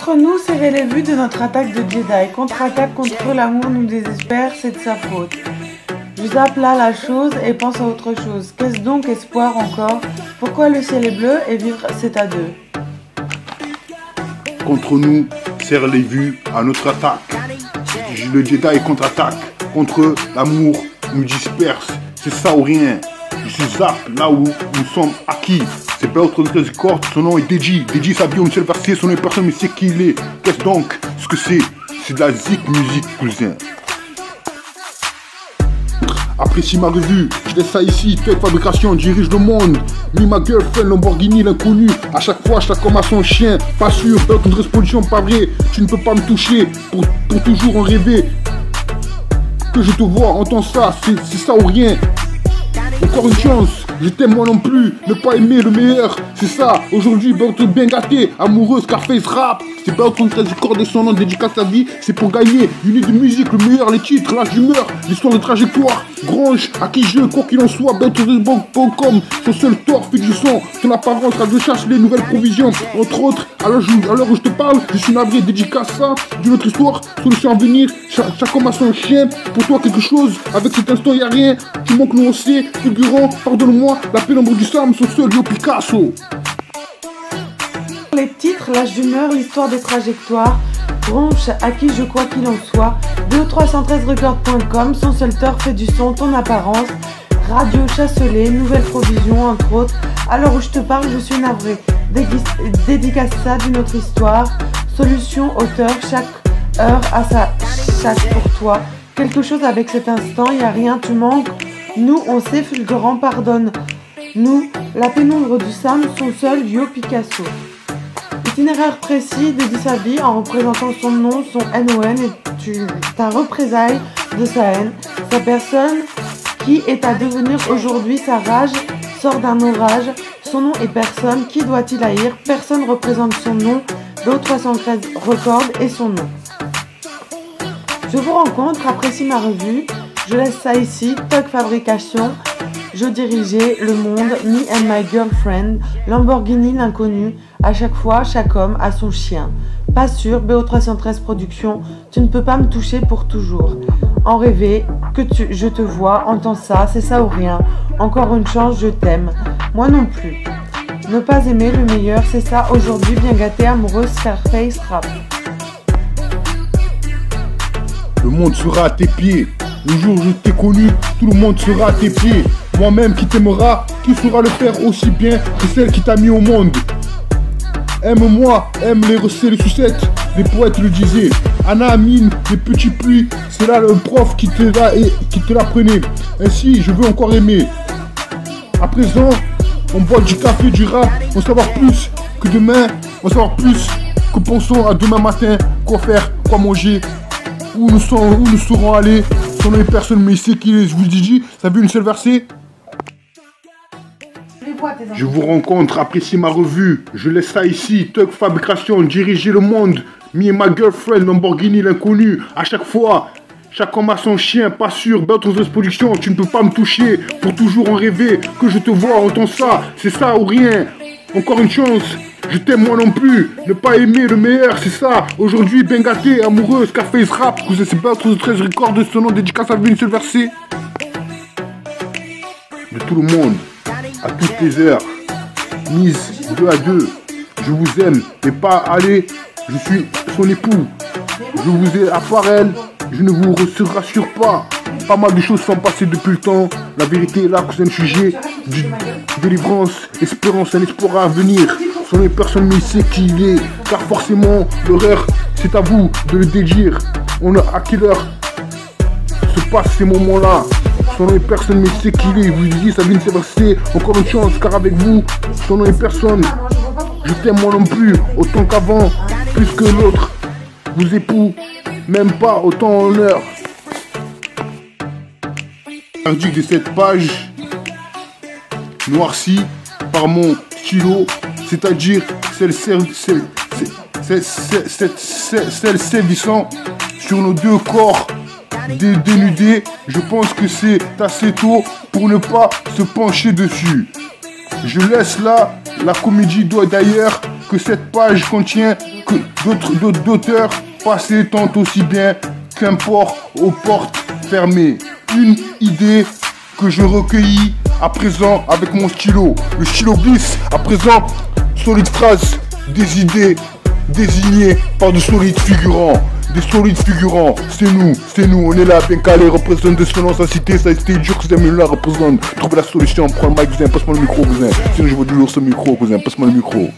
Contre nous, serrer les vues de notre attaque de Jedi. Contre-attaque contre l'amour nous désespère, c'est de sa faute. Je zappe là la chose et pense à autre chose. Qu'est-ce donc espoir encore? Pourquoi le ciel est bleu et vivre c'est à deux? Contre nous, serre les vues à notre attaque. Le Jedi contre-attaque. Contre l'amour nous disperse. C'est ça ou rien. Je zappe là où nous sommes acquis. C'est pas autre chose cordes, son nom est Deji. Deji s'habille en seul versé, son nom est personne mais sait qui il est. Qu'est-ce donc? Ce que c'est? C'est de la zik musique, cousin. Apprécie ma revue, je laisse ça ici, toute fabrication, dirige le monde. Me, ma girlfriend, Lamborghini, l'inconnu. À chaque fois, chaque homme a son chien. Pas sûr, aucune responsabilité, pas vrai. Tu ne peux pas me toucher, pour toujours en rêver. Que je te vois, entends ça, c'est ça ou rien. Encore une chance, je t'aime moi non plus, ne pas aimer le meilleur, c'est ça. Aujourd'hui, bien gâté, amoureuse, Scarface rap. C'est pas autre chose corps de son nom, dédicace à vie, c'est pour gagner. Unité de musique, le meilleur, les titres, l'âge d'humeur, l'histoire de trajectoire. Grange, à qui je, quoi qu'il en soit, BeltResBank.com, son seul tort fait du son. Ton apparence, radio chasse les nouvelles provisions. Entre autres, à l'heure où je te parle, je suis navré, dédicace ça, d'une autre histoire, solution à venir. Chaque homme a son chien, pour toi quelque chose, avec cet instant y a rien. Tu manques nous on sait, figurant, pardonne-moi, la pénombre du Sam, son seul Yo Picasso. Les titres, l'âge d'humeur, l'histoire des trajectoires. Bronche, à qui je crois qu'il en soit. 2313records.com, son seul tort fait du son, ton apparence. Radio Chasselet, nouvelle provision, entre autres. À l'heure où je te parle, je suis navré. Dédicace ça d'une autre histoire. Solution, auteur, chaque heure a sa chasse pour toi. Quelque chose avec cet instant, y a rien, tu manques. Nous, on sait, fulgurant, pardonne. Nous, la pénombre du Sam, son seul Yo Picasso. Itinéraire précis de sa vie en représentant son nom, son NON et ta représaille de sa haine. Sa personne qui est à devenir aujourd'hui, sa rage sort d'un orage. Son nom est personne, qui doit-il haïr? Personne représente son nom, BO313 Records et son nom. Je vous rencontre, apprécie ma revue, je laisse ça ici, Toc Fabrication. Je dirigeais le monde, me and my girlfriend, Lamborghini l'inconnu. À chaque fois, chaque homme a son chien. Pas sûr, BO313 Productions, tu ne peux pas me toucher pour toujours. En rêver, je te vois, entends ça, c'est ça ou rien. Encore une chance, je t'aime. Moi non plus. Ne pas aimer le meilleur, c'est ça aujourd'hui, bien gâté, amoureuse, Scarface rap. Le monde sera à tes pieds. Le jour où je t'ai connu, tout le monde sera à tes pieds. Moi-même qui t'aimera, qui saura le faire aussi bien que celle qui t'a mis au monde. Aime-moi, aime les recettes, les sucettes, les poètes le disaient. Anna Amine, les petits pluies, c'est là le prof qui te l'apprenait. Ainsi, je veux encore aimer. À présent, on boit du café, du rap, on savoir plus que demain, on savoir plus que pensons à demain matin, quoi faire, quoi manger, où nous serons allés. Son nom est personne, mais il sait qui est. Je vous dis, ça veut une seule versée. Je vous rencontre, appréciez ma revue. Je laisse ça ici. Toc Fabrication, diriger le monde. Me et ma girlfriend, Lamborghini l'inconnu. À chaque fois, chaque homme a son chien, pas sûr. BeltResBank Production, tu ne peux pas me toucher. Pour toujours en rêver. Que je te vois, entends ça. C'est ça ou rien. Encore une chance. Je t'aime moi non plus, ne pas aimer le meilleur, c'est ça. Aujourd'hui, bien gâté, amoureuse, Scarface rap. Vous savez pas, 13 records de son nom, dédicace à une seule versée. De tout le monde, à toutes les heures, mise 2 à 2. Je vous aime, mais pas aller, je suis son époux. Je vous ai à part elle, je ne vous rassure pas. Pas mal de choses sont passées depuis le temps. La vérité est là, c'est un sujet de délivrance, espérance, un espoir à venir. Son nom est personne mais il sait qui il est. Car forcément, l'horreur, c'est à vous de le dédire. À quelle heure se passent ces moments-là? Son nom est personne mais il sait qui il est. Vous dites, ça vient de s'éverser. Encore une chance, car avec vous, son nom est personne. Je t'aime moi non plus, autant qu'avant, plus que l'autre. Vous époux, même pas autant en heure. Article de cette page, noirci par mon stylo, c'est-à-dire celle sévissant sur nos deux corps dénudés. Je pense que c'est assez tôt pour ne pas se pencher dessus. Je laisse là, la comédie doit d'ailleurs que cette page contient que d'auteurs passés tant aussi bien qu'un port aux portes fermées. Une idée que je recueillis à présent avec mon stylo. Le stylo glisse à présent, solide phrase, des idées désignées par de solides figurants. Des solides figurants, c'est nous, on est là, bien calé, représente des selon sa cité, ça a été dur, c'est mieux là, représente. Trouve la solution, prends le mic, cousin, passe-moi le micro, cousin. Sinon je veux du lourd ce micro, cousin, passe-moi le micro.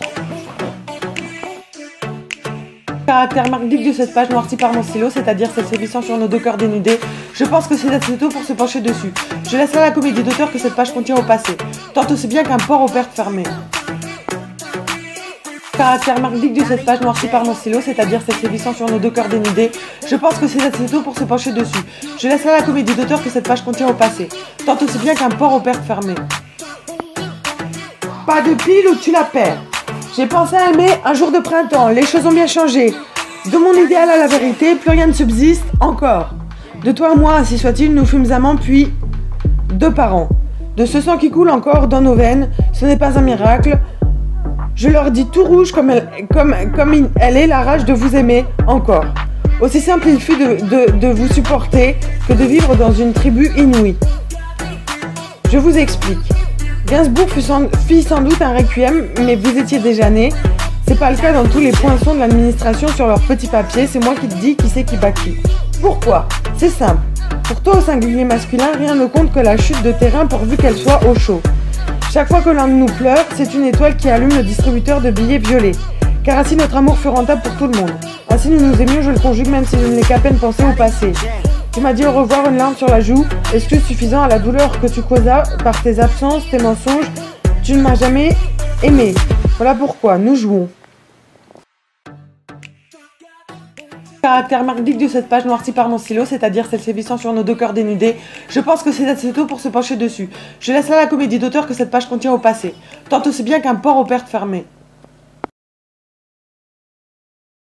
Caractère marque-dic de cette page noircie par mon stylo, c'est-à-dire celle sévissant sur nos deux cœurs dénudés. Je pense que c'est assez tôt pour se pencher dessus. Je laisse là la comédie d'auteur que cette page contient au passé, tant aussi bien qu'un port aux pertes fermées. Caractère marque-dic de cette page noircie par mon stylo, c'est-à-dire celle sévissant sur nos deux cœurs dénudés. Je pense que c'est assez tôt pour se pencher dessus. Je laisse là la comédie d'auteur que cette page contient au passé, tant aussi bien qu'un port aux pertes fermées. Pas de pile ou tu la perds. J'ai pensé à aimer un jour de printemps, les choses ont bien changé. De mon idéal à la vérité, plus rien ne subsiste encore. De toi à moi, ainsi soit-il, nous fûmes amants puis 2 parents. De ce sang qui coule encore dans nos veines, ce n'est pas un miracle. Je leur dis tout rouge comme elle est la rage de vous aimer encore. Aussi simple il fut de vous supporter que de vivre dans une tribu inouïe. Je vous explique. Gainsbourg fit sans doute un requiem, mais vous étiez déjà né. C'est pas le cas dans tous les poinçons de l'administration sur leurs petits papiers, c'est moi qui te dis qui c'est qui bat qui. Pourquoi? C'est simple. Pour toi au singulier masculin, rien ne compte que la chute de terrain pourvu qu'elle soit au chaud. Chaque fois que l'un de nous pleure, c'est une étoile qui allume le distributeur de billets violets. Car ainsi notre amour fut rentable pour tout le monde. Ainsi nous nous aimions, je le conjugue même si je ne l'ai qu'à peine pensé au passé. Tu m'as dit au revoir, une larme sur la joue, excuse suffisant à la douleur que tu causas par tes absences, tes mensonges. Tu ne m'as jamais aimé. Voilà pourquoi nous jouons. Caractère marque-dic de cette page noircie par mon stylo, c'est-à-dire celle sévissant sur nos deux cœurs dénudés. Je pense que c'est assez tôt pour se pencher dessus. Je laisse là la comédie d'auteur que cette page contient au passé, tant aussi bien qu'un port aux pertes fermées.